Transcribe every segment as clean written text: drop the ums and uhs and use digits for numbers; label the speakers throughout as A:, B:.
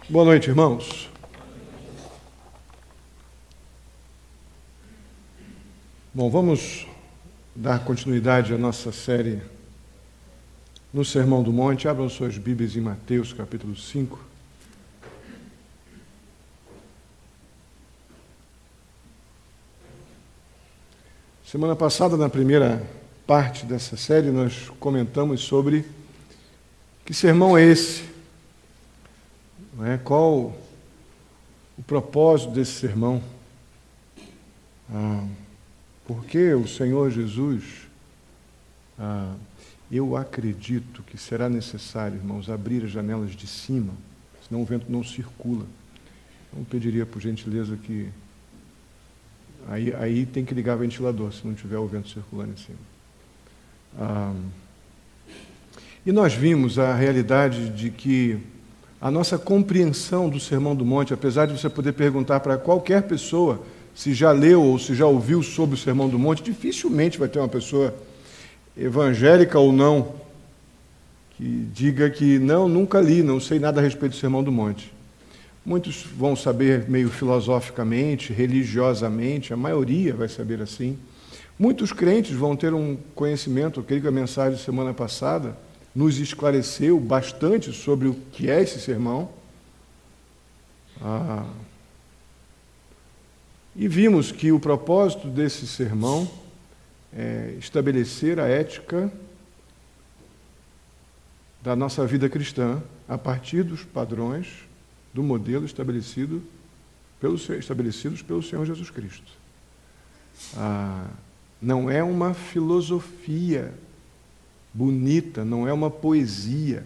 A: Boa noite, irmãos. Bom, vamos dar continuidade à nossa série no Sermão do Monte. Abram suas Bíblias em Mateus, capítulo 5. Semana passada, na primeira parte dessa série, nós comentamos sobre que sermão é esse. Qual o propósito desse sermão? Porque o Senhor Jesus, eu acredito que será necessário, irmãos, abrir as janelas de cima, senão o vento não circula. Então, eu pediria, por gentileza, que... Aí tem que ligar o ventilador, se não tiver o vento circulando em cima. E nós vimos a realidade de que a nossa compreensão do Sermão do Monte, apesar de você poder perguntar para qualquer pessoa se já leu ou se já ouviu sobre o Sermão do Monte, dificilmente vai ter uma pessoa evangélica ou não que diga que não, nunca li, não sei nada a respeito do Sermão do Monte. Muitos vão saber meio filosoficamente, religiosamente, a maioria vai saber assim. Muitos crentes vão ter um conhecimento, eu creio que a mensagem de semana passada nos esclareceu bastante sobre o que é esse sermão. E vimos que o propósito desse sermão é estabelecer a ética da nossa vida cristã a partir dos padrões do modelo estabelecidos pelo Senhor Jesus Cristo. Não é uma filosofia bonita, não é uma poesia,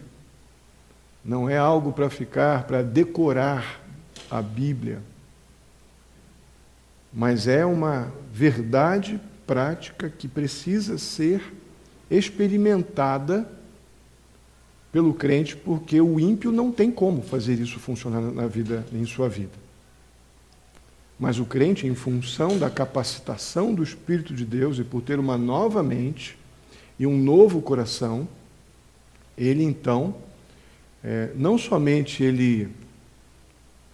A: não é algo para decorar a Bíblia, mas é uma verdade prática que precisa ser experimentada pelo crente, porque o ímpio não tem como fazer isso funcionar na vida, em sua vida. Mas o crente, em função da capacitação do Espírito de Deus e por ter uma nova mente e um novo coração, ele então, não somente ele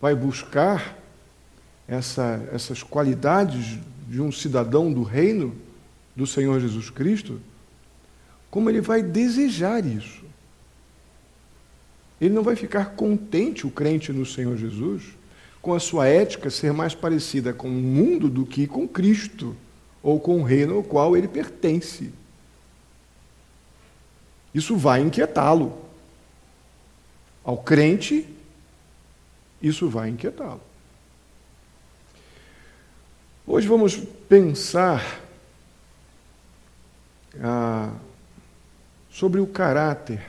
A: vai buscar essas qualidades de um cidadão do reino do Senhor Jesus Cristo, como ele vai desejar isso. Ele não vai ficar contente, o crente no Senhor Jesus, com a sua ética ser mais parecida com o mundo do que com Cristo, ou com o reino ao qual ele pertence. Isso vai inquietá-lo. Ao crente, isso vai inquietá-lo. Hoje vamos pensar sobre o caráter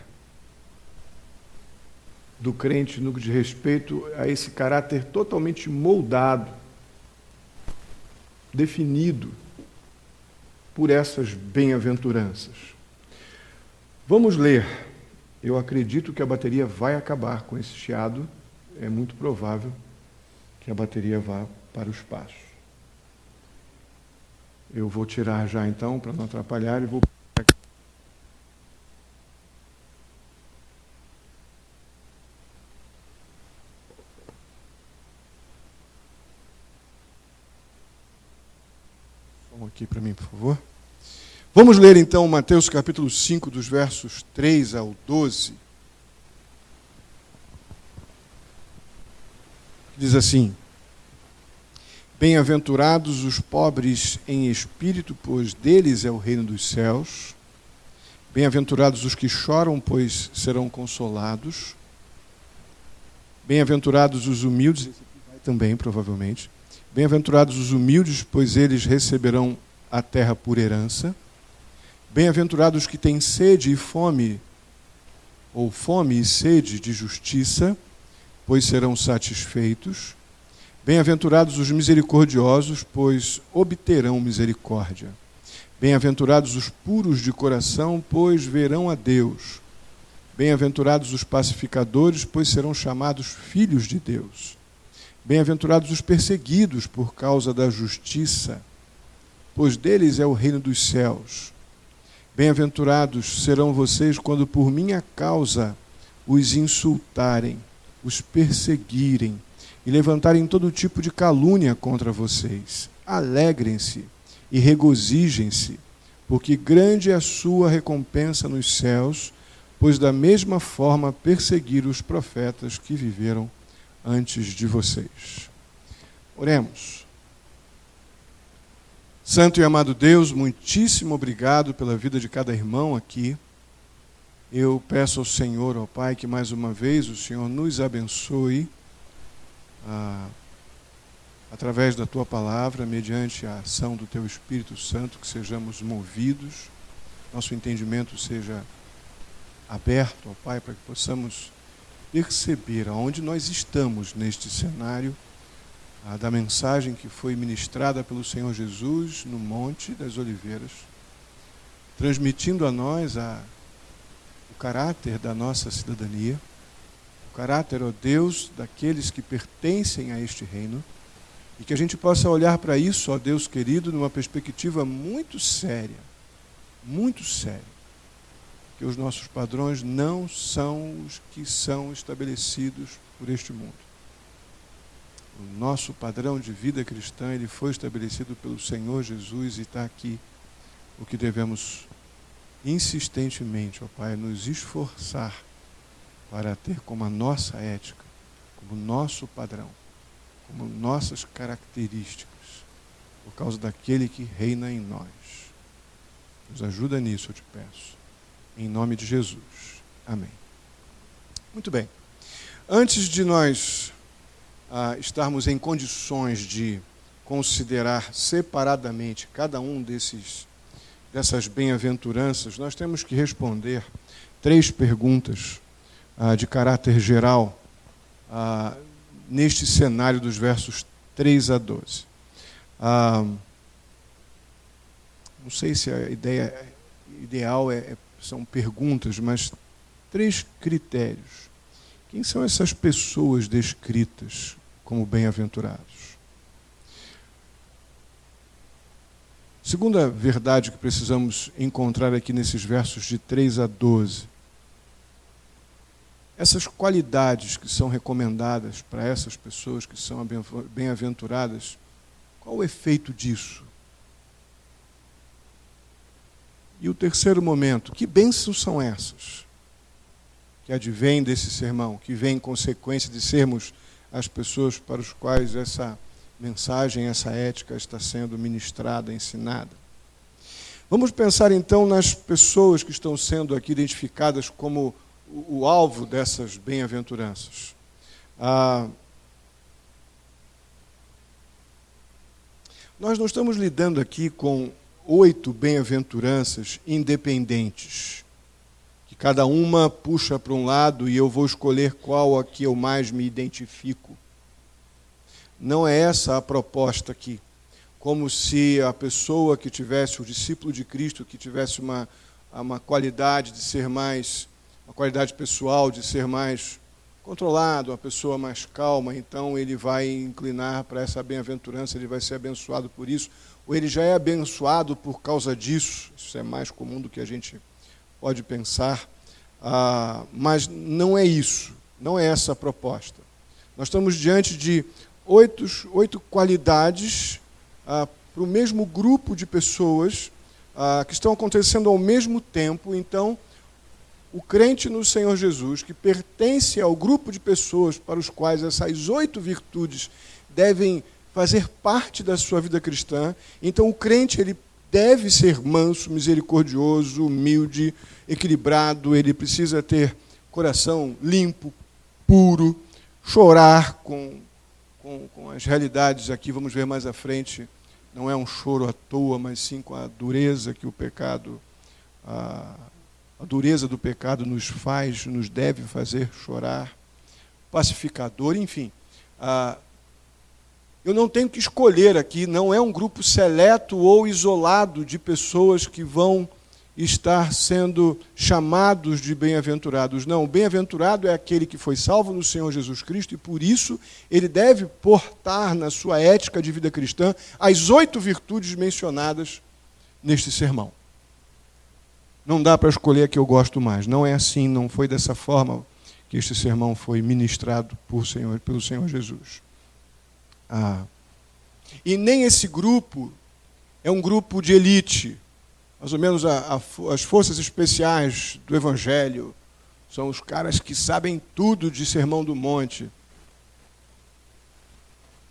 A: do crente no que diz respeito a esse caráter totalmente moldado, definido por essas bem-aventuranças. Vamos ler. Eu acredito que a bateria vai acabar com esse chiado. É muito provável que a bateria vá para o espaço. Eu vou tirar já então, para não atrapalhar, e vou... Vamos aqui para mim, por favor. Vamos ler então Mateus capítulo 5, dos versos 3 ao 12. Diz assim: Bem-aventurados os pobres em espírito, pois deles é o reino dos céus. Bem-aventurados os que choram, pois serão consolados. Bem-aventurados os humildes, esse aqui vai também, provavelmente. Bem-aventurados os humildes, pois eles receberão a terra por herança. Bem-aventurados os que têm sede e fome, ou fome e sede de justiça, pois serão satisfeitos. Bem-aventurados os misericordiosos, pois obterão misericórdia. Bem-aventurados os puros de coração, pois verão a Deus. Bem-aventurados os pacificadores, pois serão chamados filhos de Deus. Bem-aventurados os perseguidos por causa da justiça, pois deles é o reino dos céus. Bem-aventurados serão vocês quando por minha causa os insultarem, os perseguirem e levantarem todo tipo de calúnia contra vocês, alegrem-se e regozijem-se, porque grande é a sua recompensa nos céus, pois da mesma forma perseguiram os profetas que viveram antes de vocês. Oremos. Santo e amado Deus, muitíssimo obrigado pela vida de cada irmão aqui. Eu peço ao Senhor, ó Pai, que mais uma vez o Senhor nos abençoe através da Tua palavra, mediante a ação do Teu Espírito Santo, que sejamos movidos, nosso entendimento seja aberto, ó Pai, para que possamos perceber aonde nós estamos neste cenário da mensagem que foi ministrada pelo Senhor Jesus no Monte das Oliveiras, transmitindo a nós o caráter da nossa cidadania, o caráter, ó Deus, daqueles que pertencem a este reino, e que a gente possa olhar para isso, ó Deus querido, numa perspectiva muito séria, que os nossos padrões não são os que são estabelecidos por este mundo. O nosso padrão de vida cristã, ele foi estabelecido pelo Senhor Jesus, e está aqui o que devemos insistentemente, ó Pai, nos esforçar para ter como a nossa ética, como nosso padrão, como nossas características, por causa daquele que reina em nós. Nos ajuda nisso, eu te peço. Em nome de Jesus. Amém. Muito bem. Antes de nós estarmos em condições de considerar separadamente cada um dessas bem-aventuranças, nós temos que responder 3 perguntas de caráter geral neste cenário dos versos 3 a 12. Não sei se a ideia ideal são perguntas, mas 3 critérios. Quem são essas pessoas descritas como bem-aventurados? Segunda verdade que precisamos encontrar aqui nesses versos de 3 a 12. Essas qualidades que são recomendadas para essas pessoas que são bem-aventuradas, qual o efeito disso? E o terceiro momento, que bênçãos são essas que advêm desse sermão, que vêm em consequência de sermos as pessoas para as quais essa mensagem, essa ética está sendo ministrada, ensinada? Vamos pensar então nas pessoas que estão sendo aqui identificadas como o alvo dessas bem-aventuranças. Nós não estamos lidando aqui com 8 bem-aventuranças independentes, que cada uma puxa para um lado e eu vou escolher qual a que eu mais me identifico. Não é essa a proposta aqui. Como se a pessoa que tivesse, o discípulo de Cristo, que tivesse uma qualidade de ser mais, uma qualidade pessoal de ser mais controlado, uma pessoa mais calma, então ele vai inclinar para essa bem-aventurança, ele vai ser abençoado por isso, ou ele já é abençoado por causa disso. Isso é mais comum do que a gente pode pensar, mas não é isso, não é essa a proposta. Nós estamos diante de 8 qualidades para o mesmo grupo de pessoas que estão acontecendo ao mesmo tempo. Então, o crente no Senhor Jesus, que pertence ao grupo de pessoas para os quais essas 8 virtudes devem fazer parte da sua vida cristã, então o crente ele deve ser manso, misericordioso, humilde, equilibrado, ele precisa ter coração limpo, puro, chorar com as realidades aqui, vamos ver mais à frente, não é um choro à toa, mas sim com a dureza que o pecado, a dureza do pecado nos deve fazer chorar, pacificador, enfim. Eu não tenho que escolher aqui, não é um grupo seleto ou isolado de pessoas que vão estar sendo chamados de bem-aventurados. Não, o bem-aventurado é aquele que foi salvo no Senhor Jesus Cristo e, por isso, ele deve portar na sua ética de vida cristã as 8 virtudes mencionadas neste sermão. Não dá para escolher a que eu gosto mais. Não é assim, não foi dessa forma que este sermão foi ministrado pelo Senhor Jesus. E nem esse grupo é um grupo de elite. Mais ou menos as forças especiais do Evangelho são os caras que sabem tudo de Sermão do Monte.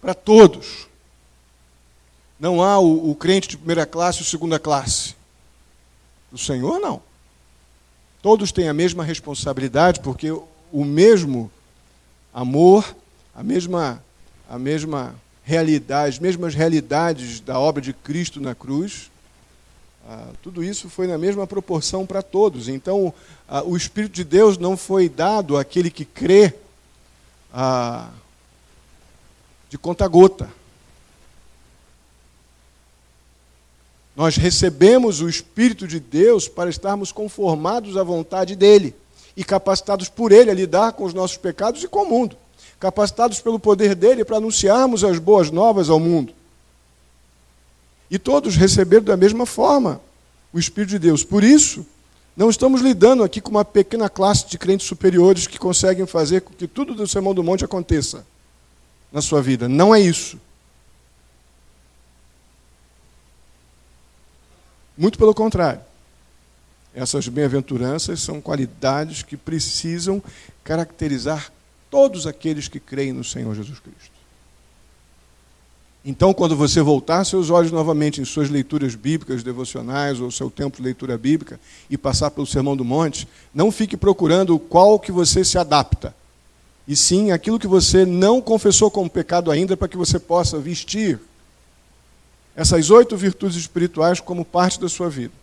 A: Para todos. Não há o crente de primeira classe e o segunda classe. O Senhor, não. Todos têm a mesma responsabilidade, porque o mesmo amor, a mesma realidade, as mesmas realidades da obra de Cristo na cruz, tudo isso foi na mesma proporção para todos. Então, o Espírito de Deus não foi dado àquele que crê de conta-gota. Nós recebemos o Espírito de Deus para estarmos conformados à vontade dEle e capacitados por Ele a lidar com os nossos pecados e com o mundo. Capacitados pelo poder dEle para anunciarmos as boas novas ao mundo. E todos receberam da mesma forma o Espírito de Deus. Por isso, não estamos lidando aqui com uma pequena classe de crentes superiores que conseguem fazer com que tudo do Sermão do Monte aconteça na sua vida. Não é isso. Muito pelo contrário. Essas bem-aventuranças são qualidades que precisam caracterizar todos aqueles que creem no Senhor Jesus Cristo. Então, quando você voltar seus olhos novamente em suas leituras bíblicas, devocionais, ou seu tempo de leitura bíblica, e passar pelo Sermão do Monte, não fique procurando qual que você se adapta, e sim aquilo que você não confessou como pecado ainda, para que você possa vestir essas 8 virtudes espirituais como parte da sua vida.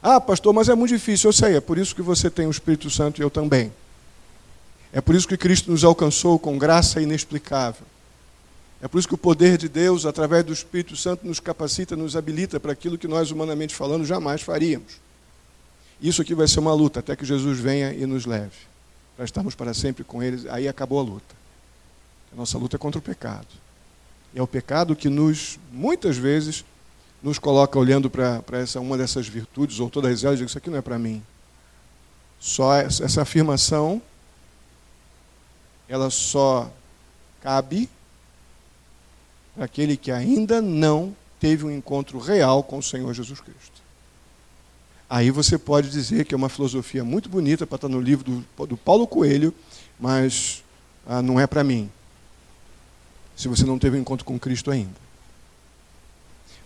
A: Ah, pastor, mas é muito difícil. Eu sei, é por isso que você tem o Espírito Santo e eu também. É por isso que Cristo nos alcançou com graça inexplicável. É por isso que o poder de Deus, através do Espírito Santo, nos capacita, nos habilita para aquilo que nós, humanamente falando, jamais faríamos. Isso aqui vai ser uma luta, até que Jesus venha e nos leve. Para estarmos para sempre com Ele, aí acabou a luta. A nossa luta é contra o pecado. É o pecado que muitas vezes, nos coloca olhando para uma dessas virtudes, ou todas elas, e diz, isso aqui não é para mim. Só essa afirmação, ela só cabe para aquele que ainda não teve um encontro real com o Senhor Jesus Cristo. Aí você pode dizer que é uma filosofia muito bonita para estar no livro do Paulo Coelho, mas não é para mim. Se você não teve um encontro com Cristo ainda.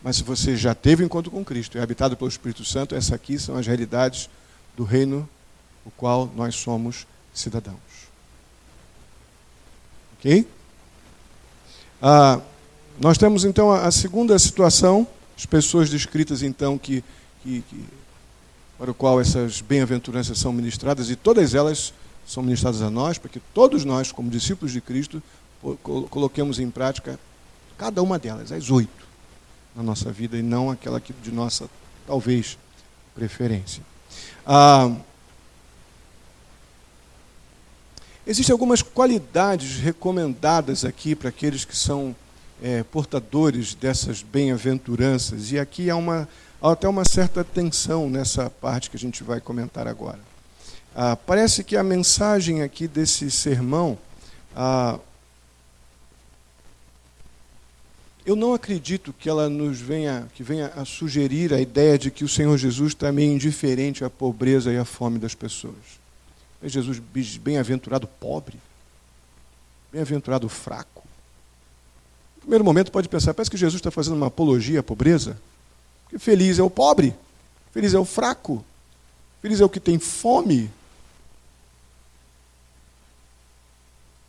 A: Mas se você já teve um encontro com Cristo e é habitado pelo Espírito Santo, essas aqui são as realidades do reino do qual nós somos cidadãos. Ok? Nós temos então a segunda situação, as pessoas descritas então para o qual essas bem-aventuranças são ministradas, e todas elas são ministradas a nós, para que todos nós, como discípulos de Cristo, coloquemos em prática cada uma delas, as 8, na nossa vida, e não aquela que de nossa, talvez, preferência. Existem algumas qualidades recomendadas aqui para aqueles que são portadores dessas bem-aventuranças, e aqui há até uma certa tensão nessa parte que a gente vai comentar agora. Parece que a mensagem aqui desse sermão, eu não acredito que ela venha a sugerir a ideia de que o Senhor Jesus está meio indiferente à pobreza e à fome das pessoas. É Jesus bem-aventurado pobre? Bem-aventurado fraco? No primeiro momento pode pensar, parece que Jesus está fazendo uma apologia à pobreza. Porque feliz é o pobre, feliz é o fraco, feliz é o que tem fome.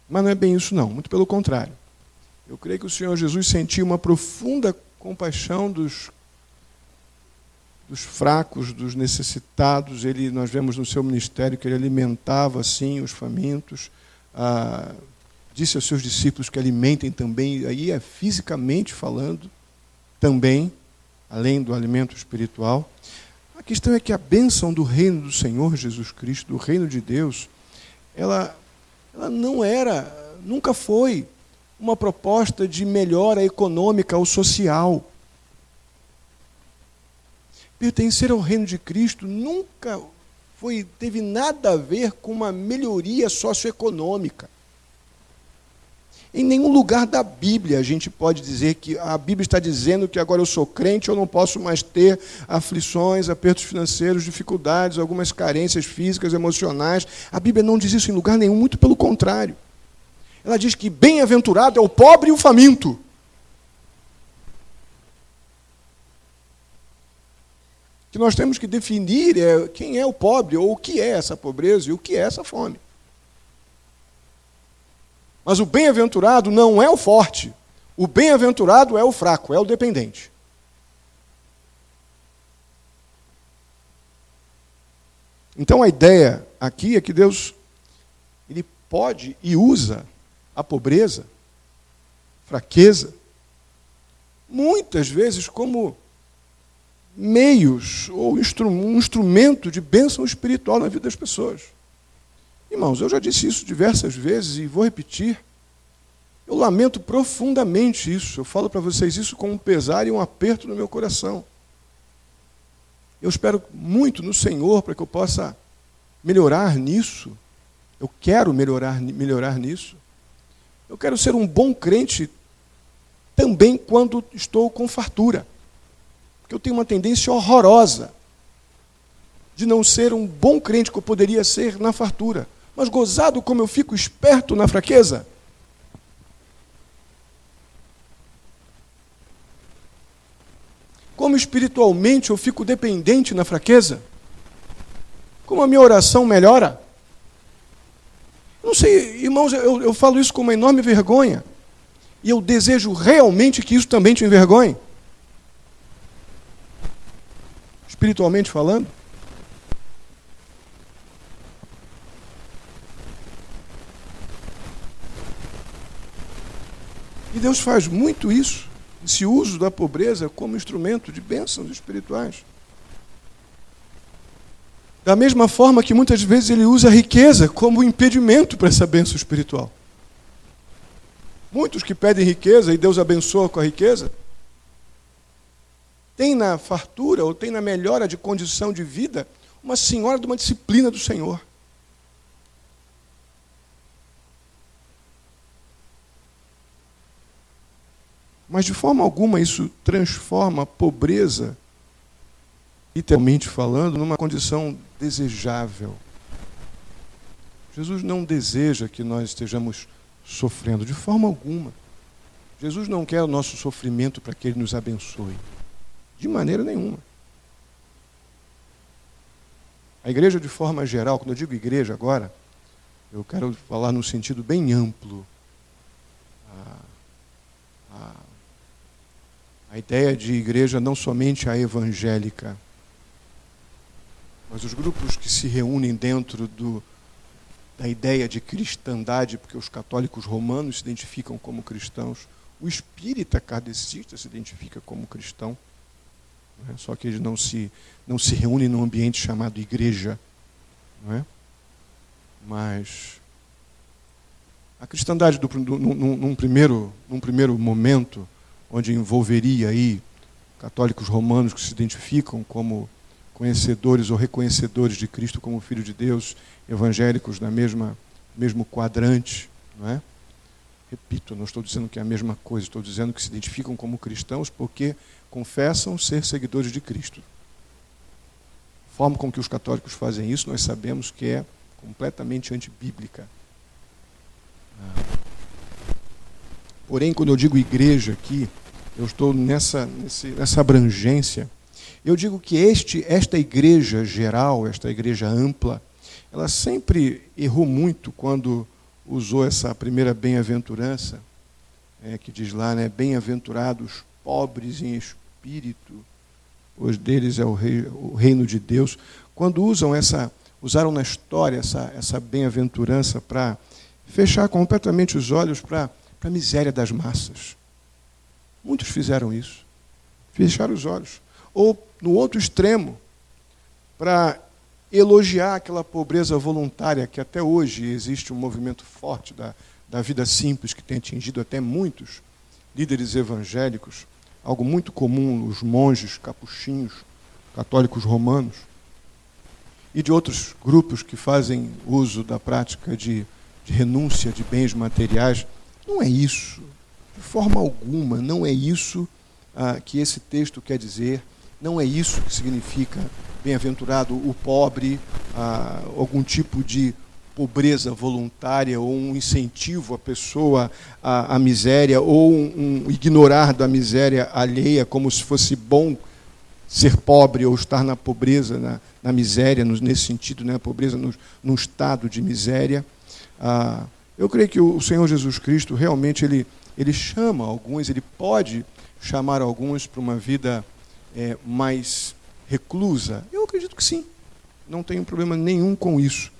A: Mas não é bem isso não, muito pelo contrário. Eu creio que o Senhor Jesus sentia uma profunda compaixão dos fracos, dos necessitados. Nós vemos no seu ministério que ele alimentava, assim, os famintos. Disse aos seus discípulos que alimentem também, aí fisicamente falando, também, além do alimento espiritual. A questão é que a bênção do reino do Senhor Jesus Cristo, do reino de Deus, ela nunca foi uma proposta de melhora econômica ou social. Pertencer ao reino de Cristo nunca
B: teve nada a ver com uma melhoria socioeconômica. Em nenhum lugar da Bíblia a gente pode dizer que a Bíblia está dizendo que agora eu sou crente, eu não posso mais ter aflições, apertos financeiros, dificuldades, algumas carências físicas, emocionais. A Bíblia não diz isso em lugar nenhum, muito pelo contrário. Ela diz que bem-aventurado é o pobre e o faminto. Que nós temos que definir quem é o pobre, ou o que é essa pobreza e o que é essa fome. Mas o bem-aventurado não é o forte. O bem-aventurado é o fraco, é o dependente. Então a ideia aqui é que Deus ele pode e usa a pobreza, fraqueza, muitas vezes como meios ou um instrumento de bênção espiritual na vida das pessoas. Irmãos, eu já disse isso diversas vezes e vou repetir. Eu lamento profundamente isso. Eu falo para vocês isso com um pesar e um aperto no meu coração. Eu espero muito no Senhor para que eu possa melhorar nisso. Eu quero melhorar nisso. Eu quero ser um bom crente também quando estou com fartura. Porque eu tenho uma tendência horrorosa de não ser um bom crente que eu poderia ser na fartura. Mas gozado como eu fico esperto na fraqueza. Como espiritualmente eu fico dependente na fraqueza. Como a minha oração melhora. Não sei, irmãos, eu falo isso com uma enorme vergonha. E eu desejo realmente que isso também te envergonhe. Espiritualmente falando. E Deus faz muito isso, esse uso da pobreza como instrumento de bênçãos espirituais. Da mesma forma que muitas vezes ele usa a riqueza como impedimento para essa bênção espiritual. Muitos que pedem riqueza e Deus abençoa com a riqueza, tem na fartura ou tem na melhora de condição de vida uma senhora de uma disciplina do Senhor. Mas de forma alguma isso transforma a pobreza, literalmente falando, numa condição desejável. Jesus não deseja que nós estejamos sofrendo, de forma alguma. Jesus não quer o nosso sofrimento para que Ele nos abençoe. De maneira nenhuma. A igreja, de forma geral, quando eu digo igreja agora, eu quero falar num sentido bem amplo. A ideia de igreja não somente a evangélica, mas os grupos que se reúnem dentro da ideia de cristandade, porque os católicos romanos se identificam como cristãos, o espírita kardecista se identifica como cristão, não é? Só que eles não se reúnem num ambiente chamado igreja, não é? Mas a cristandade, num primeiro momento, onde envolveria aí católicos romanos que se identificam como conhecedores ou reconhecedores de Cristo como Filho de Deus, evangélicos na mesmo quadrante, não é? Repito, eu não estou dizendo que é a mesma coisa, estou dizendo que se identificam como cristãos porque confessam ser seguidores de Cristo. A forma com que os católicos fazem isso, nós sabemos que é completamente antibíblica. Porém, quando eu digo igreja aqui, eu estou nessa abrangência. Eu digo que esta igreja geral, esta igreja ampla, ela sempre errou muito quando usou essa primeira bem-aventurança, que diz lá, né, bem-aventurados pobres em espírito, pois deles é o reino de Deus. Quando usaram na história essa bem-aventurança para fechar completamente os olhos para a miséria das massas. Muitos fizeram isso. Fecharam os olhos. Ou, no outro extremo, para elogiar aquela pobreza voluntária, que até hoje existe um movimento forte da vida simples, que tem atingido até muitos líderes evangélicos, algo muito comum, os monges capuchinhos, católicos romanos. e de outros grupos que fazem uso da prática de renúncia de bens materiais. Não é isso, de forma alguma, não é isso que esse texto quer dizer, não é isso que significa bem-aventurado o pobre, algum tipo de pobreza voluntária ou um incentivo à pessoa à miséria ou um ignorar da miséria alheia como se fosse bom ser pobre ou estar na pobreza, na miséria, nesse sentido, né, a pobreza num estado de miséria. Eu creio que o Senhor Jesus Cristo realmente ele chama alguns, ele pode chamar alguns para uma vida mais reclusa. Eu acredito que sim, não tenho problema nenhum com isso.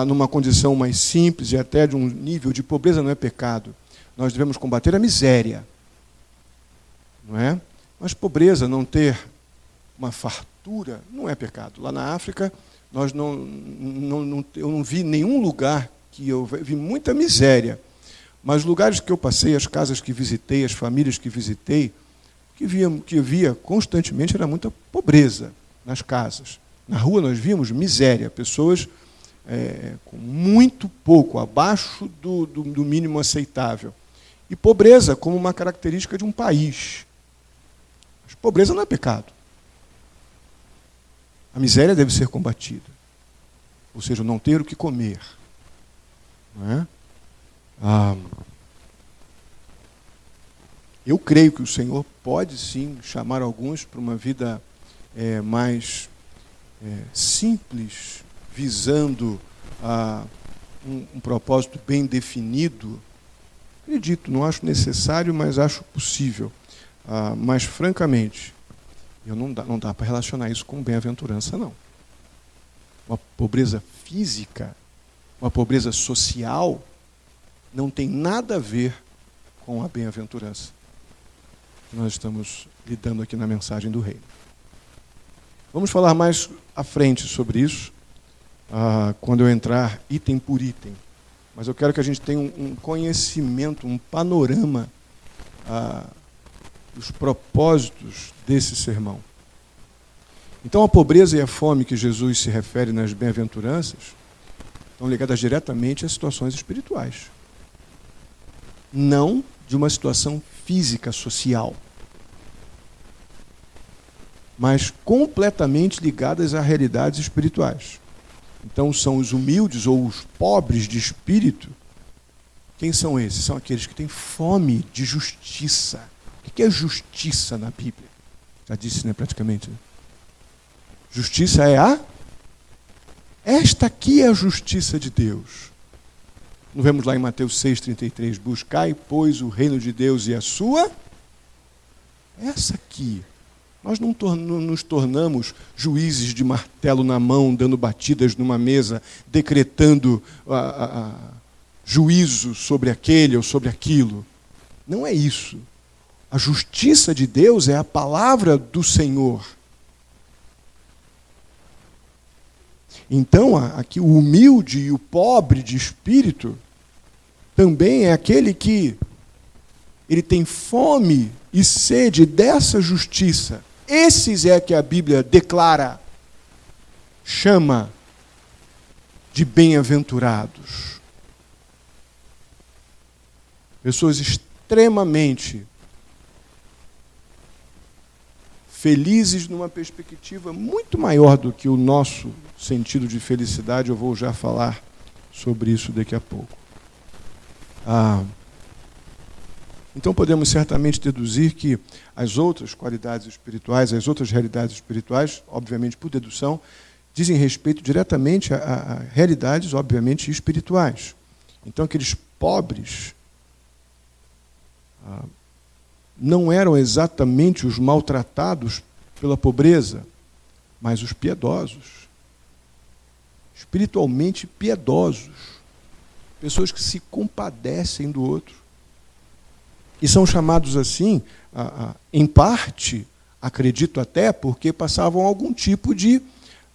B: Numa condição mais simples e até de um nível de pobreza não é pecado. Nós devemos combater a miséria, não é? Mas pobreza, não ter uma fartura, não é pecado. Lá na África, eu não vi nenhum lugar que eu vi muita miséria, mas lugares que eu passei, as casas que visitei, as famílias que visitei, que via constantemente era muita pobreza nas casas. Na rua nós víamos miséria, pessoas com muito pouco, abaixo do mínimo aceitável. E pobreza como uma característica de um país. Mas pobreza não é pecado. A miséria deve ser combatida. Ou seja, não ter o que comer. Não é? Eu creio que o Senhor pode sim chamar alguns para uma vida mais simples, visando um propósito bem definido. Acredito, não acho necessário, mas acho possível. Mas, francamente, não dá para relacionar isso com bem-aventurança, não. Uma pobreza física, uma pobreza social, não tem nada a ver com a bem-aventurança que nós estamos lidando aqui na mensagem do Reino. Vamos falar mais à frente sobre isso, quando eu entrar item por item. Mas eu quero que a gente tenha um conhecimento, um panorama dos propósitos desse sermão. Então, a pobreza e a fome que Jesus se refere nas bem-aventuranças estão ligadas diretamente a situações espirituais. Não de uma situação física, social, mas completamente ligadas a realidades espirituais. Então, são os humildes ou os pobres de espírito. Quem são esses? São aqueles que têm fome de justiça. O que é justiça na Bíblia? Já disse, né, praticamente. Justiça é esta aqui é a justiça de Deus. Não vemos lá em Mateus 6,33, buscai, pois, o reino de Deus e a sua. Essa aqui. Nós não nos tornamos juízes de martelo na mão, dando batidas numa mesa, decretando juízo sobre aquele ou sobre aquilo. Não é isso. A justiça de Deus é a palavra do Senhor. Então, aqui o humilde e o pobre de espírito também é aquele que ele tem fome e sede dessa justiça. Esses é que a Bíblia declara, chama de bem-aventurados. Pessoas extremamente felizes numa perspectiva muito maior do que o nosso sentido de felicidade. Eu vou já falar sobre isso daqui a pouco. Então podemos certamente deduzir que as outras qualidades espirituais, as outras realidades espirituais, obviamente por dedução, dizem respeito diretamente a realidades, obviamente, espirituais. Então aqueles pobres não eram exatamente os maltratados pela pobreza, mas os piedosos. Espiritualmente piedosos. Pessoas que se compadecem do outro. E são chamados assim, em parte, acredito até, porque passavam algum tipo de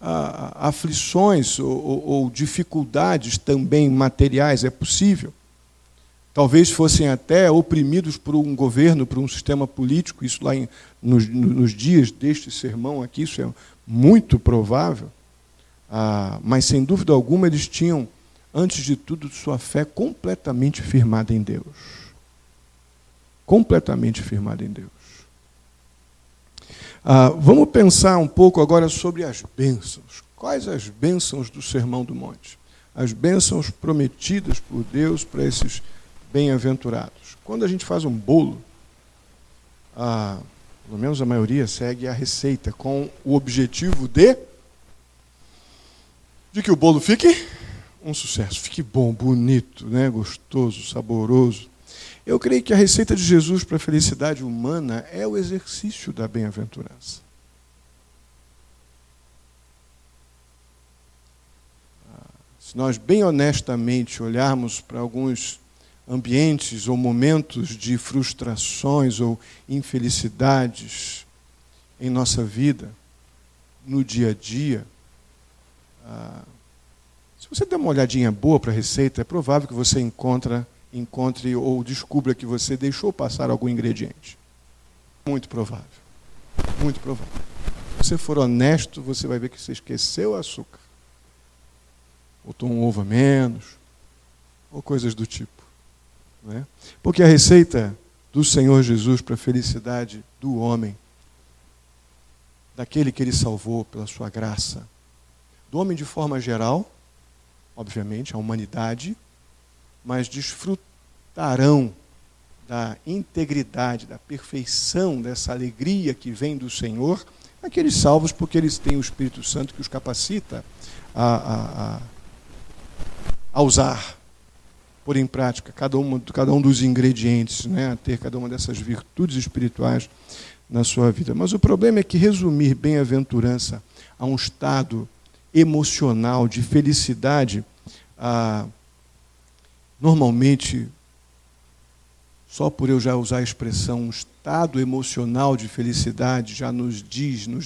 B: aflições ou dificuldades também materiais, é possível. Talvez fossem até oprimidos por um governo, por um sistema político, isso lá nos dias deste sermão aqui, isso é muito provável. mas sem dúvida alguma eles tinham, antes de tudo, sua fé completamente firmada em Deus. Completamente firmada em Deus. Vamos pensar um pouco agora sobre as bênçãos. Quais as bênçãos do Sermão do Monte? As bênçãos prometidas por Deus para esses bem-aventurados. Quando a gente faz um bolo, pelo menos a maioria segue a receita com o objetivo de que o bolo fique um sucesso, fique bom, bonito, né? Gostoso, saboroso. Eu creio que a receita de Jesus para a felicidade humana é o exercício da bem-aventurança. Se nós bem honestamente olharmos para alguns ambientes ou momentos de frustrações ou infelicidades em nossa vida, no dia a dia, se você der uma olhadinha boa para a receita, é provável que você encontre ou descubra que você deixou passar algum ingrediente. Muito provável. Muito provável. Se você for honesto, você vai ver que você esqueceu o açúcar. Botou um ovo a menos, ou coisas do tipo. Não é? Porque a receita do Senhor Jesus para a felicidade do homem, daquele que ele salvou pela sua graça, do homem de forma geral, obviamente, a humanidade, mas desfrutarão da integridade, da perfeição, dessa alegria que vem do Senhor, aqueles salvos porque eles têm o Espírito Santo que os capacita a usar, pôr em prática cada um dos ingredientes, né, a ter cada uma dessas virtudes espirituais na sua vida. Mas o problema é que resumir bem-aventurança a um estado emocional de felicidade, normalmente, só por eu já usar a expressão um estado emocional de felicidade, já nos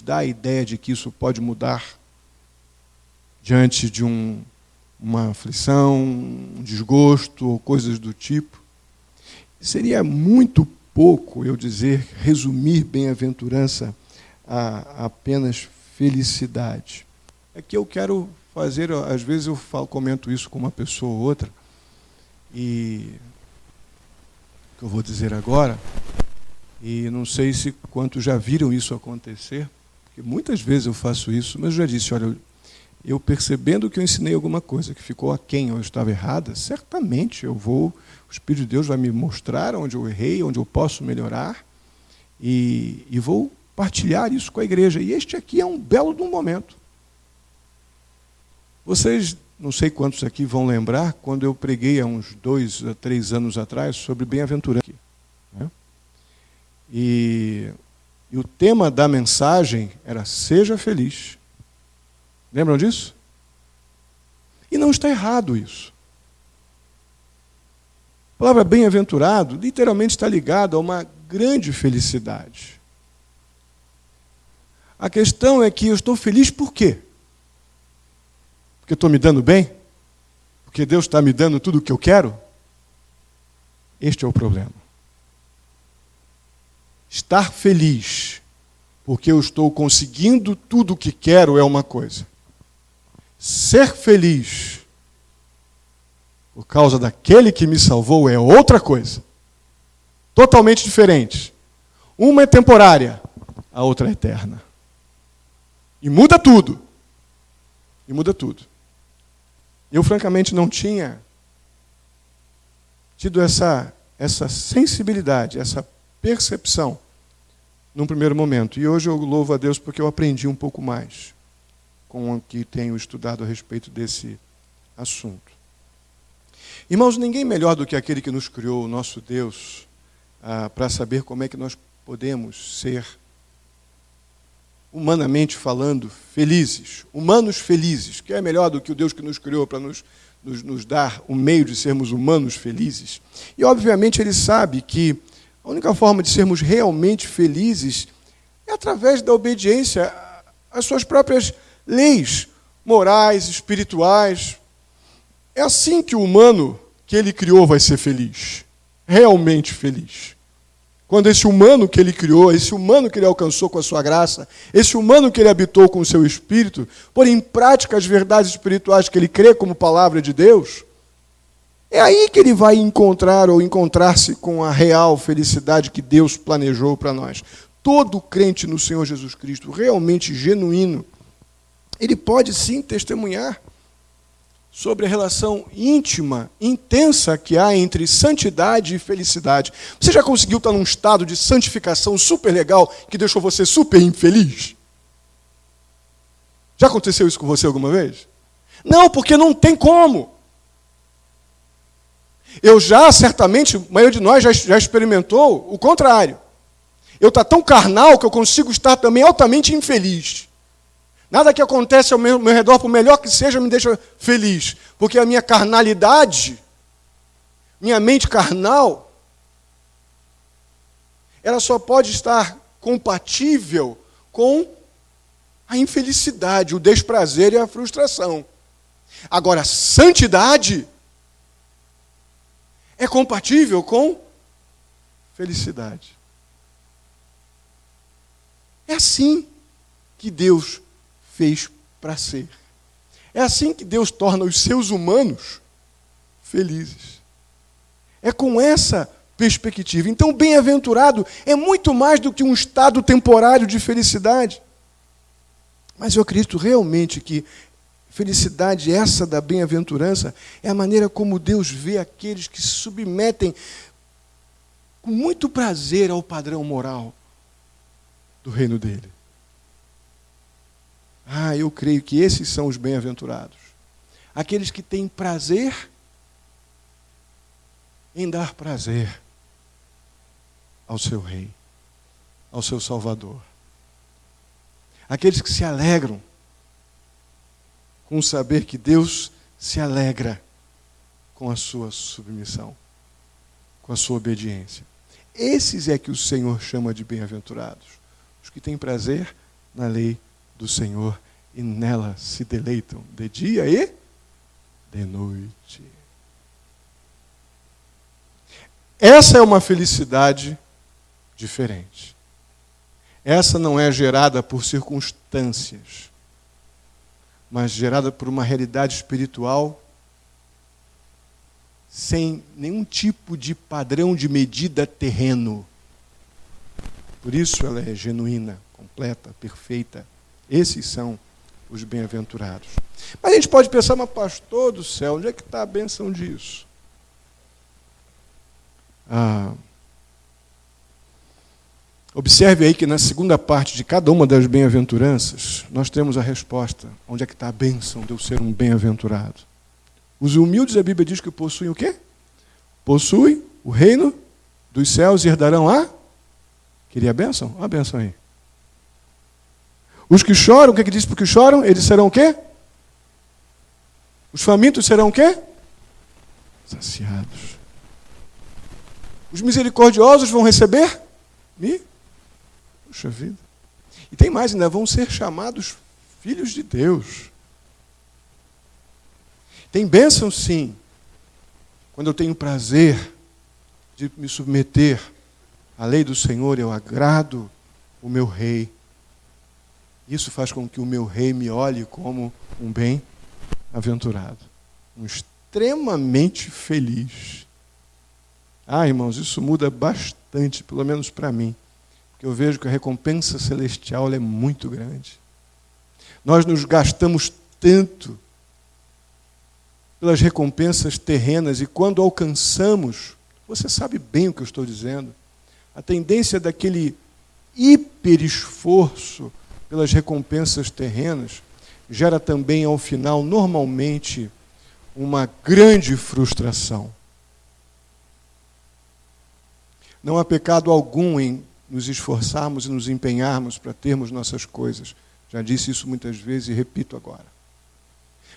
B: dá a ideia de que isso pode mudar diante de uma aflição, um desgosto ou coisas do tipo. Seria muito pouco eu resumir bem-aventurança a apenas felicidade. É que eu quero fazer, às vezes eu comento isso com uma pessoa ou outra, e o que eu vou dizer agora, e não sei se quantos já viram isso acontecer, porque muitas vezes eu faço isso, mas eu já disse, olha, eu percebendo que eu ensinei alguma coisa que ficou aquém ou eu estava errada, certamente o Espírito de Deus vai me mostrar onde eu errei, onde eu posso melhorar, e vou partilhar isso com a igreja. E este aqui é um belo de um momento. Vocês, não sei quantos aqui vão lembrar, quando eu preguei há uns 2 a 3 anos atrás sobre bem-aventurança. Né? E o tema da mensagem era seja feliz. Lembram disso? E não está errado isso. A palavra bem-aventurado literalmente está ligada a uma grande felicidade. A questão é que eu estou feliz por quê? Porque estou me dando bem? Porque Deus está me dando tudo o que eu quero? Este é o problema. Estar feliz porque eu estou conseguindo tudo o que quero é uma coisa. Ser feliz por causa daquele que me salvou é outra coisa. Totalmente diferente. Uma é temporária, a outra é eterna. E muda tudo. E muda tudo. Eu, francamente, não tinha tido essa sensibilidade, essa percepção num primeiro momento. E hoje eu louvo a Deus porque eu aprendi um pouco mais com o que tenho estudado a respeito desse assunto. Irmãos, ninguém melhor do que aquele que nos criou, o nosso Deus, para saber como é que nós podemos ser, humanamente falando, felizes. Humanos felizes. Que é melhor do que o Deus que nos criou para nos dar o meio de sermos humanos felizes. E, obviamente, Ele sabe que a única forma de sermos realmente felizes é através da obediência às suas próprias leis morais, espirituais. É assim que o humano que Ele criou vai ser feliz. Realmente feliz. Quando esse humano que ele criou, esse humano que ele alcançou com a sua graça, esse humano que ele habitou com o seu espírito, pôr em prática as verdades espirituais que ele crê como palavra de Deus, é aí que ele vai encontrar ou encontrar-se com a real felicidade que Deus planejou para nós. Todo crente no Senhor Jesus Cristo, realmente genuíno, ele pode sim testemunhar sobre a relação íntima, intensa que há entre santidade e felicidade. Você já conseguiu estar num estado de santificação super legal que deixou você super infeliz? Já aconteceu isso com você alguma vez? Não, porque não tem como. Eu já, certamente, a maioria de nós já experimentou o contrário. Eu estou tão carnal que eu consigo estar também altamente infeliz. Nada que acontece ao meu redor, por melhor que seja, me deixa feliz. Porque a minha carnalidade, minha mente carnal, ela só pode estar compatível com a infelicidade, o desprazer e a frustração. Agora, a santidade é compatível com felicidade. É assim que Deus fez para ser. É assim que Deus torna os seus humanos felizes. É com essa perspectiva. Então, bem-aventurado é muito mais do que um estado temporário de felicidade. Mas eu acredito realmente que felicidade essa da bem-aventurança é a maneira como Deus vê aqueles que se submetem com muito prazer ao padrão moral do reino dele. Eu creio que esses são os bem-aventurados. Aqueles que têm prazer em dar prazer ao seu Rei, ao seu Salvador. Aqueles que se alegram com saber que Deus se alegra com a sua submissão, com a sua obediência. Esses é que o Senhor chama de bem-aventurados. Os que têm prazer na lei do Senhor e nela se deleitam de dia e de noite. Essa é uma felicidade diferente. Essa não é gerada por circunstâncias, mas gerada por uma realidade espiritual sem nenhum tipo de padrão de medida terreno. Por isso ela é genuína, completa, perfeita. Esses são os bem-aventurados. Mas a gente pode pensar, mas pastor do céu, onde é que está a bênção disso? Observe aí que na segunda parte de cada uma das bem-aventuranças, nós temos a resposta. Onde é que está a bênção de eu ser um bem-aventurado? Os humildes, a Bíblia diz que possuem o quê? Possuem o reino dos céus e herdarão a... Queria a bênção? Olha a bênção aí. Os que choram, o que diz para os que choram? Eles serão o quê? Os famintos serão o quê? Saciados. Os misericordiosos vão receber? Puxa vida. E tem mais, ainda vão ser chamados filhos de Deus. Tem bênção, sim, quando eu tenho prazer de me submeter à lei do Senhor, eu agrado o meu Rei. Isso faz com que o meu Rei me olhe como um bem-aventurado, um extremamente feliz. Irmãos, isso muda bastante, pelo menos para mim, porque eu vejo que a recompensa celestial é muito grande. Nós nos gastamos tanto pelas recompensas terrenas, e quando alcançamos, você sabe bem o que eu estou dizendo, a tendência daquele hiperesforço pelas recompensas terrenas gera também, ao final, normalmente, uma grande frustração. Não há pecado algum em nos esforçarmos e nos empenharmos para termos nossas coisas. Já disse isso muitas vezes e repito agora.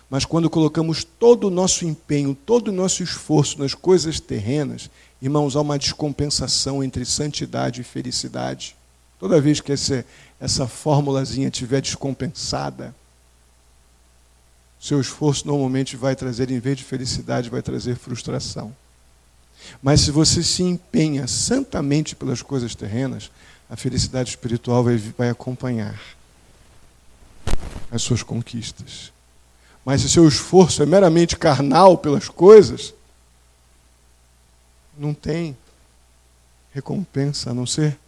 B: Mas quando colocamos todo o nosso empenho, todo o nosso esforço nas coisas terrenas, irmãos, há uma descompensação entre santidade e felicidade. Toda vez que essa formulazinha estiver descompensada, seu esforço normalmente vai trazer, em vez de felicidade, vai trazer frustração. Mas se você se empenha santamente pelas coisas terrenas, a felicidade espiritual vai acompanhar as suas conquistas. Mas se seu esforço é meramente carnal pelas coisas, não tem recompensa, a não ser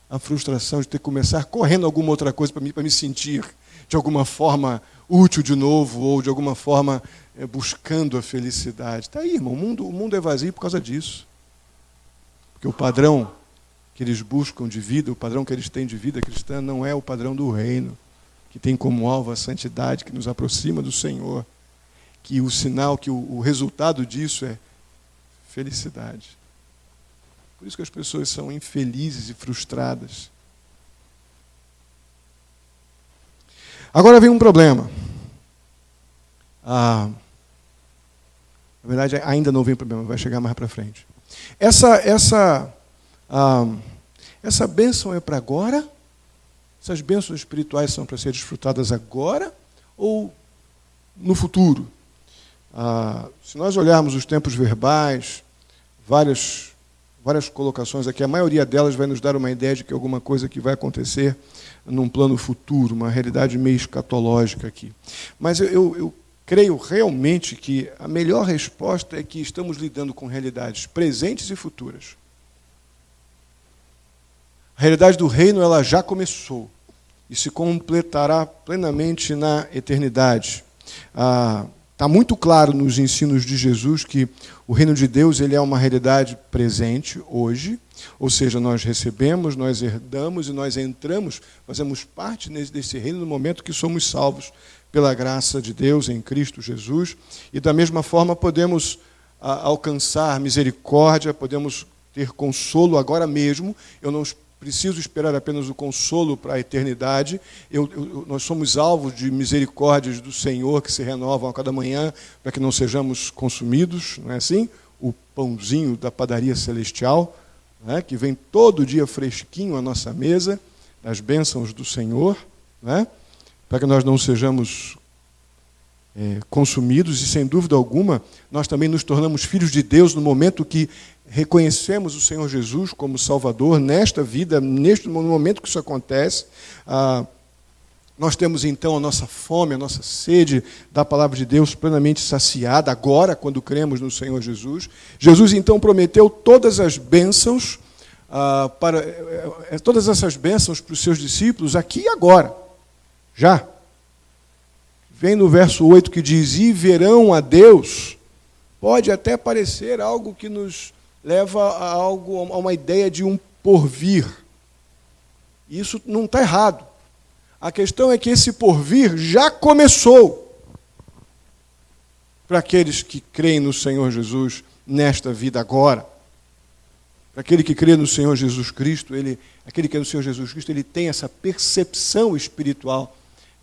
B: a frustração de ter que começar correndo alguma outra coisa para me sentir de alguma forma útil de novo, ou de alguma forma buscando a felicidade. Está aí, irmão, o mundo é vazio por causa disso. Porque o padrão que eles buscam de vida, o padrão que eles têm de vida cristã, não é o padrão do reino, que tem como alvo a santidade, que nos aproxima do Senhor, que o sinal, que o resultado disso é felicidade. Por isso que as pessoas são infelizes e frustradas. Agora vem um problema. Na verdade, ainda não vem problema, vai chegar mais para frente. Essa bênção é para agora? Essas bênçãos espirituais são para ser desfrutadas agora ou no futuro? Se nós olharmos os tempos verbais, várias colocações aqui, a maioria delas vai nos dar uma ideia de que alguma coisa que vai acontecer num plano futuro, uma realidade meio escatológica aqui. Mas eu creio realmente que a melhor resposta é que estamos lidando com realidades presentes e futuras. A realidade do reino ela já começou e se completará plenamente na eternidade. Está muito claro nos ensinos de Jesus que o reino de Deus ele é uma realidade presente hoje, ou seja, nós recebemos, nós herdamos e nós entramos, fazemos parte desse reino no momento que somos salvos pela graça de Deus em Cristo Jesus, e da mesma forma podemos alcançar misericórdia, podemos ter consolo agora mesmo. Eu não preciso esperar apenas o consolo para a eternidade. Nós somos alvos de misericórdias do Senhor que se renovam a cada manhã para que não sejamos consumidos, não é assim? O pãozinho da padaria celestial, né, que vem todo dia fresquinho à nossa mesa, das bênçãos do Senhor, né, para que nós não sejamos consumidos, e sem dúvida alguma, nós também nos tornamos filhos de Deus no momento que reconhecemos o Senhor Jesus como Salvador nesta vida, no momento que isso acontece. Nós temos então a nossa fome, a nossa sede da palavra de Deus plenamente saciada, agora, quando cremos no Senhor Jesus. Jesus então prometeu todas as bênçãos, todas essas bênçãos para os seus discípulos, aqui e agora, já. Vem no verso 8 que diz, e verão a Deus. Pode até parecer algo que nos leva a uma ideia de um porvir. Isso não está errado. A questão é que esse porvir já começou para aqueles que creem no Senhor Jesus nesta vida agora. Para aquele que crê no Senhor Jesus Cristo, aquele que é no Senhor Jesus Cristo, ele tem essa percepção espiritual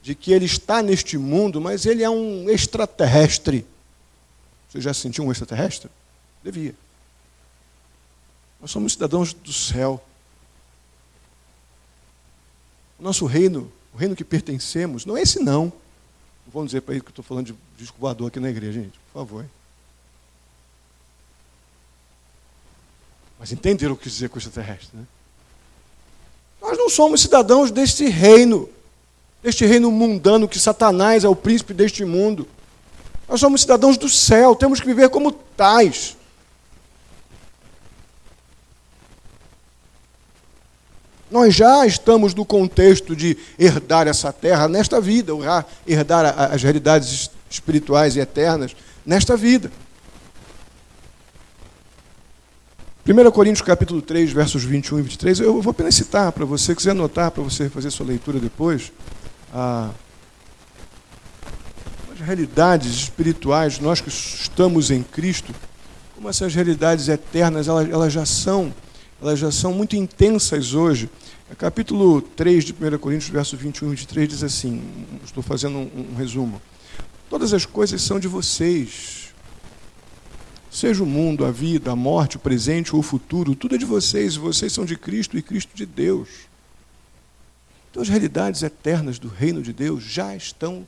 B: de que ele está neste mundo, mas ele é um extraterrestre. Você já sentiu um extraterrestre? Devia. Nós somos cidadãos do céu. O nosso reino, o reino que pertencemos, não é esse não. Não vamos dizer para ele que eu estou falando de disco voador aqui na igreja, gente, por favor. Mas entenderam o que quis dizer com extraterrestre, né? Nós não somos cidadãos deste reino mundano, que Satanás é o príncipe deste mundo. Nós somos cidadãos do céu, temos que viver como tais. Nós já estamos no contexto de herdar essa terra nesta vida, herdar as realidades espirituais e eternas nesta vida. 1 Coríntios capítulo 3, versos 21 e 23, eu vou apenas citar para você, quiser anotar, para você fazer sua leitura depois. As realidades espirituais, nós que estamos em Cristo, como essas realidades eternas, elas já são muito intensas hoje. Capítulo 3 de 1 Coríntios, versos 21 e 23, diz assim, estou fazendo um resumo. Todas as coisas são de vocês. Seja o mundo, a vida, a morte, o presente ou o futuro, tudo é de vocês. Vocês são de Cristo e Cristo de Deus. Então as realidades eternas do reino de Deus já estão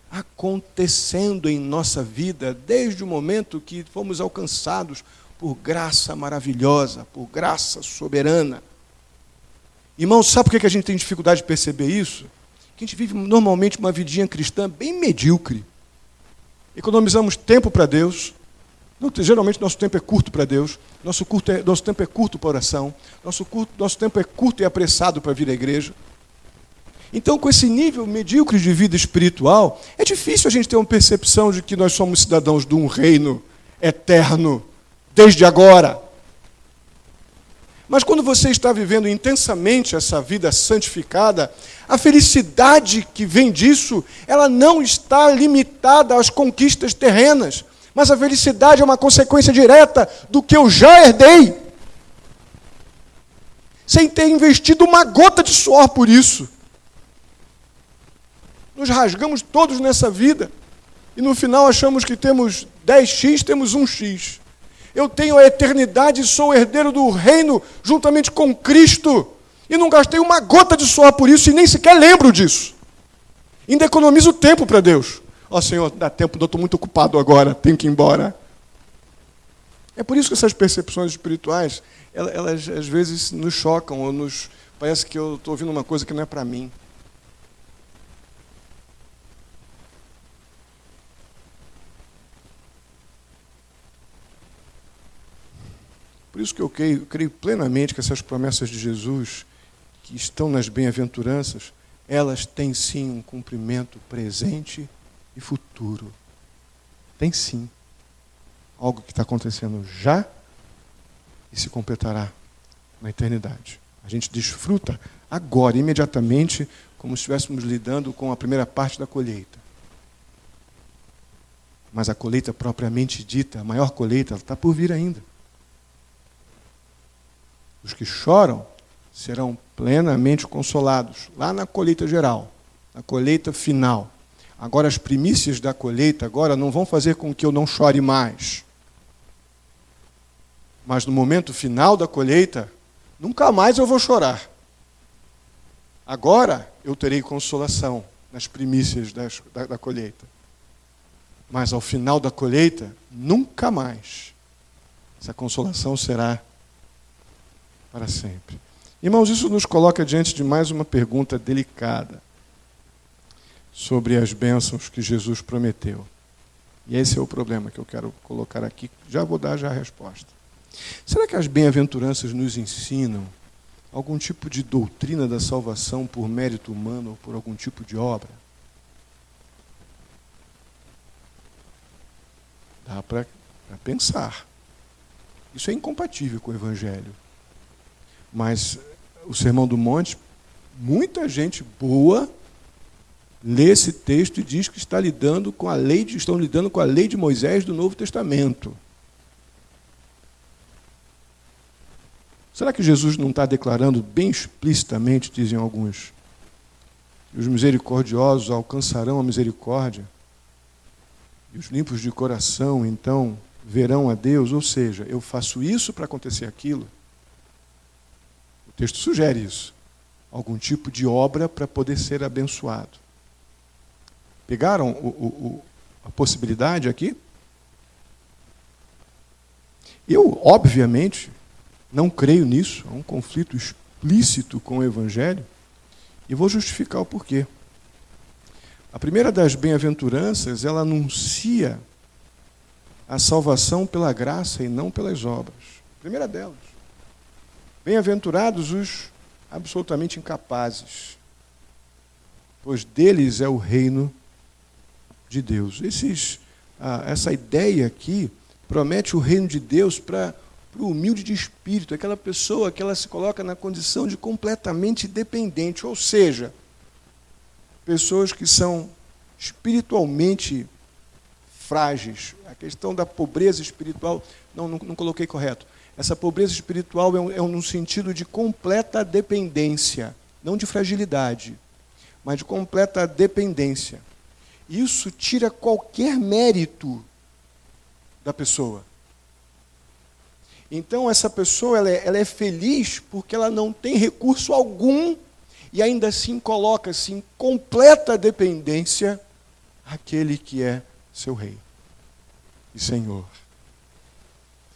B: acontecendo em nossa vida, desde o momento que fomos alcançados por graça maravilhosa, por graça soberana. Irmãos, sabe por que a gente tem dificuldade de perceber isso? Que a gente vive normalmente uma vidinha cristã bem medíocre. Economizamos tempo para Deus. Geralmente nosso tempo é curto para Deus. Nosso tempo é curto para oração. Nosso tempo é curto e apressado para vir à igreja. Então, com esse nível medíocre de vida espiritual, é difícil a gente ter uma percepção de que nós somos cidadãos de um reino eterno, desde agora. Mas quando você está vivendo intensamente essa vida santificada, a felicidade que vem disso, ela não está limitada às conquistas terrenas, mas a felicidade é uma consequência direta do que eu já herdei, sem ter investido uma gota de suor por isso. Nos rasgamos todos nessa vida, e no final achamos que temos 10x, temos 1x. Eu tenho a eternidade e sou herdeiro do reino juntamente com Cristo. E não gastei uma gota de suor por isso e nem sequer lembro disso. Ainda economizo tempo para Deus. Ó Senhor, dá tempo, eu estou muito ocupado agora, tenho que ir embora. É por isso que essas percepções espirituais, elas às vezes nos chocam, ou parece que eu estou ouvindo uma coisa que não é para mim. Por isso que eu creio plenamente que essas promessas de Jesus, que estão nas bem-aventuranças, elas têm sim um cumprimento presente e futuro. Tem sim. Algo que está acontecendo já e se completará na eternidade. A gente desfruta agora, imediatamente, como se estivéssemos lidando com a primeira parte da colheita. Mas a colheita propriamente dita, a maior colheita, ela está por vir ainda. Os que choram serão plenamente consolados, lá na colheita geral, na colheita final. Agora, as primícias da colheita agora não vão fazer com que eu não chore mais. Mas no momento final da colheita, nunca mais eu vou chorar. Agora eu terei consolação nas primícias da colheita. Mas ao final da colheita, nunca mais essa consolação será para sempre. Irmãos, isso nos coloca diante de mais uma pergunta delicada sobre as bênçãos que Jesus prometeu. E esse é o problema que eu quero colocar aqui. Já vou dar a resposta. Será que as bem-aventuranças nos ensinam algum tipo de doutrina da salvação por mérito humano ou por algum tipo de obra? Dá para pensar. Isso é incompatível com o Evangelho. Mas o Sermão do Monte, muita gente boa lê esse texto e diz que estão lidando com a lei de Moisés do Novo Testamento. Será que Jesus não está declarando bem explicitamente, dizem alguns, que os misericordiosos alcançarão a misericórdia e os limpos de coração, então, verão a Deus? Ou seja, eu faço isso para acontecer aquilo? O texto sugere isso. Algum tipo de obra para poder ser abençoado. Pegaram a possibilidade aqui? Eu, obviamente, não creio nisso. Há um conflito explícito com o Evangelho. E vou justificar o porquê. A primeira das bem-aventuranças, ela anuncia a salvação pela graça e não pelas obras. A primeira delas. Bem-aventurados os absolutamente incapazes, pois deles é o reino de Deus. Essa ideia aqui promete o reino de Deus para o humilde de espírito, aquela pessoa que ela se coloca na condição de completamente dependente, ou seja, pessoas que são espiritualmente frágeis. A questão da pobreza espiritual, não coloquei correto. Essa pobreza espiritual é no sentido de completa dependência, não de fragilidade, mas de completa dependência. Isso tira qualquer mérito da pessoa. Então, essa pessoa ela é feliz porque ela não tem recurso algum e ainda assim coloca-se em completa dependência àquele que é seu rei e Senhor.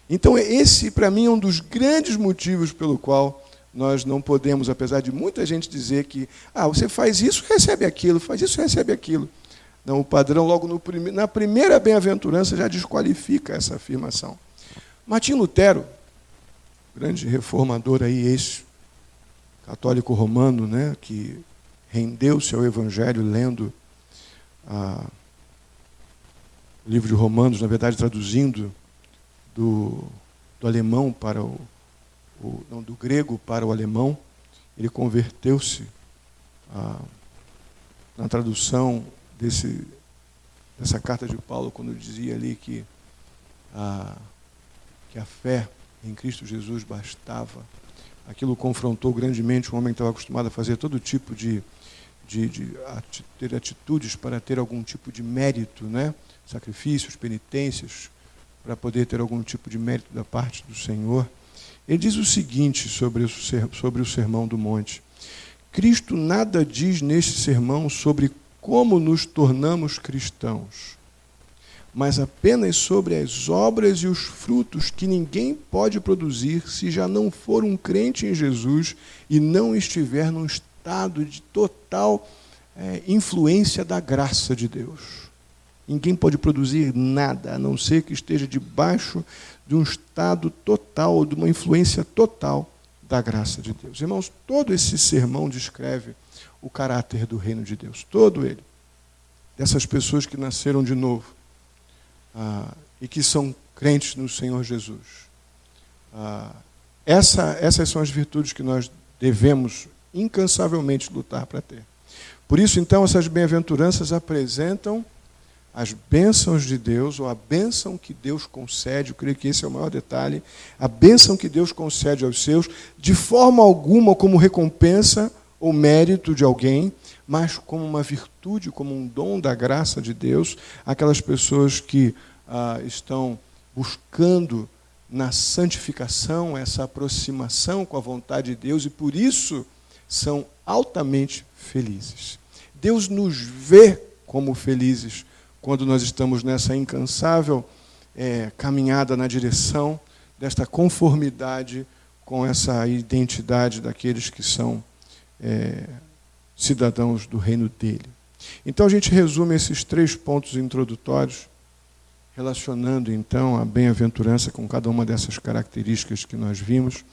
B: Então, esse, para mim, é um dos grandes motivos pelo qual nós não podemos, apesar de muita gente dizer que você faz isso, recebe aquilo, faz isso, recebe aquilo. Não, o padrão, logo na primeira bem-aventurança, já desqualifica essa afirmação. Martinho Lutero, grande reformador aí, ex-católico romano, né, que rendeu-se ao Evangelho lendo o livro de Romanos, na verdade, traduzindo do alemão para do grego para o alemão. Ele converteu-se na tradução dessa carta de Paulo, quando dizia ali que a fé em Cristo Jesus bastava. Aquilo confrontou grandemente um homem que estava acostumado a fazer todo tipo de ter atitudes para ter algum tipo de mérito, né? Sacrifícios, penitências, para poder ter algum tipo de mérito da parte do Senhor. Ele diz o seguinte sobre o Sermão do Monte: Cristo nada diz neste sermão sobre como nos tornamos cristãos, mas apenas sobre as obras e os frutos que ninguém pode produzir se já não for um crente em Jesus e não estiver num estado de total influência da graça de Deus. Ninguém pode produzir nada, a não ser que esteja debaixo de um estado total, de uma influência total da graça de Deus. Irmãos, todo esse sermão descreve o caráter do reino de Deus, todo ele. Dessas pessoas que nasceram de novo e que são crentes no Senhor Jesus. Essas são as virtudes que nós devemos incansavelmente lutar para ter. Por isso, então, essas bem-aventuranças apresentam as bênçãos de Deus, ou a bênção que Deus concede, eu creio que esse é o maior detalhe, a bênção que Deus concede aos seus, de forma alguma como recompensa ou mérito de alguém, mas como uma virtude, como um dom da graça de Deus, aquelas pessoas que estão buscando na santificação essa aproximação com a vontade de Deus e por isso são altamente felizes. Deus nos vê como felizes quando nós estamos nessa incansável caminhada na direção desta conformidade com essa identidade daqueles que são cidadãos do reino dele. Então a gente resume esses 3 pontos introdutórios, relacionando então a bem-aventurança com cada uma dessas características que nós vimos.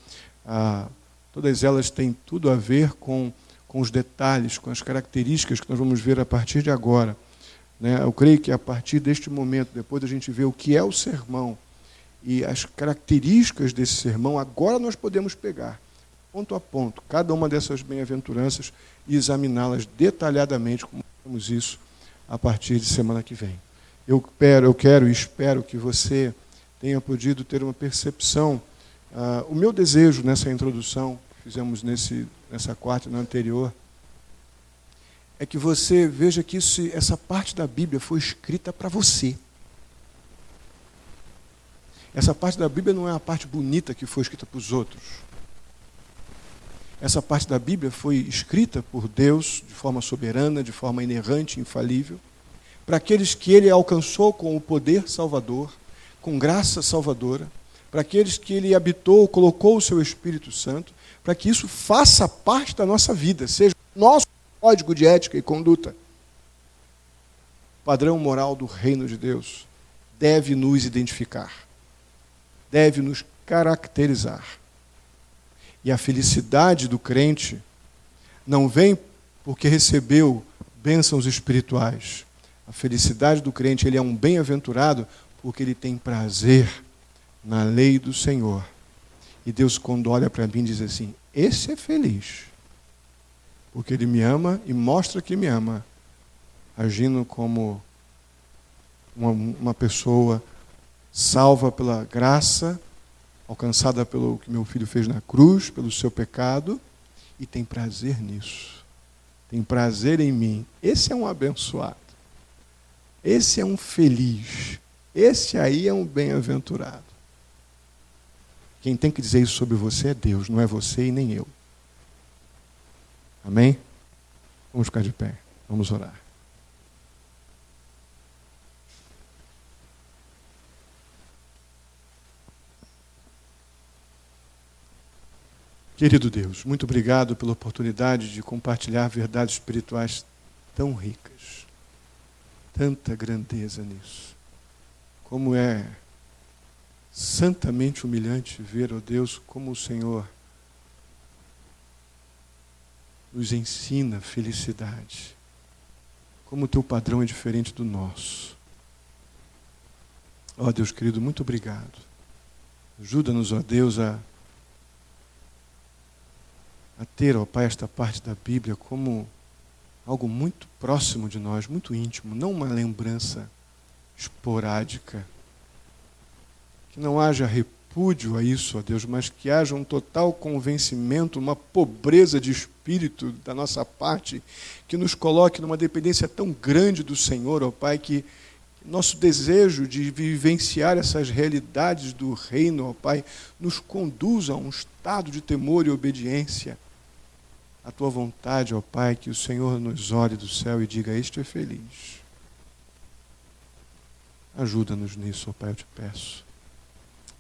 B: Todas elas têm tudo a ver com os detalhes, com as características que nós vamos ver a partir de agora. Eu creio que a partir deste momento, depois da gente ver o que é o sermão e as características desse sermão, agora nós podemos pegar, ponto a ponto, cada uma dessas bem-aventuranças e examiná-las detalhadamente, como faremos isso a partir de semana que vem. Eu quero e espero que você tenha podido ter uma percepção. O meu desejo nessa introdução que fizemos nessa quarta e na anterior, é que você veja que essa parte da Bíblia foi escrita para você. Essa parte da Bíblia não é a parte bonita que foi escrita para os outros. Essa parte da Bíblia foi escrita por Deus de forma soberana, de forma inerrante, infalível, para aqueles que Ele alcançou com o poder salvador, com graça salvadora, para aqueles que Ele habitou, colocou o Seu Espírito Santo, para que isso faça parte da nossa vida, seja nosso código de ética e conduta. O padrão moral do reino de Deus deve nos identificar, deve nos caracterizar. E a felicidade do crente não vem porque recebeu bênçãos espirituais. A felicidade do crente, ele é um bem-aventurado porque ele tem prazer na lei do Senhor. E Deus, quando olha para mim, diz assim: esse é feliz, porque ele me ama e mostra que me ama, agindo como uma pessoa salva pela graça, alcançada pelo que meu filho fez na cruz, pelo seu pecado, e tem prazer nisso. Tem prazer em mim. Esse é um abençoado. Esse é um feliz. Esse aí é um bem-aventurado. Quem tem que dizer isso sobre você é Deus, não é você e nem eu. Amém? Vamos ficar de pé. Vamos orar. Querido Deus, muito obrigado pela oportunidade de compartilhar verdades espirituais tão ricas. Tanta grandeza nisso. Como é santamente humilhante ver, ó Deus, como o Senhor nos ensina felicidade. Como o teu padrão é diferente do nosso. Ó Deus querido, muito obrigado. Ajuda-nos, ó Deus, a ter, ó Pai, esta parte da Bíblia como algo muito próximo de nós, muito íntimo, não uma lembrança esporádica. Que não haja repúdio a isso, ó Deus, mas que haja um total convencimento, uma pobreza de espírito da nossa parte, que nos coloque numa dependência tão grande do Senhor, ó Pai, que nosso desejo de vivenciar essas realidades do reino, ó Pai, nos conduza a um estado de temor e obediência. A tua vontade, ó Pai, que o Senhor nos olhe do céu e diga: este é feliz. Ajuda-nos nisso, ó Pai, eu te peço.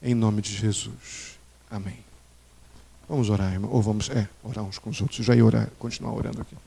B: Em nome de Jesus. Amém. Vamos orar, irmão. Ou vamos orar uns com os outros. Eu já ia orar, continuar orando aqui.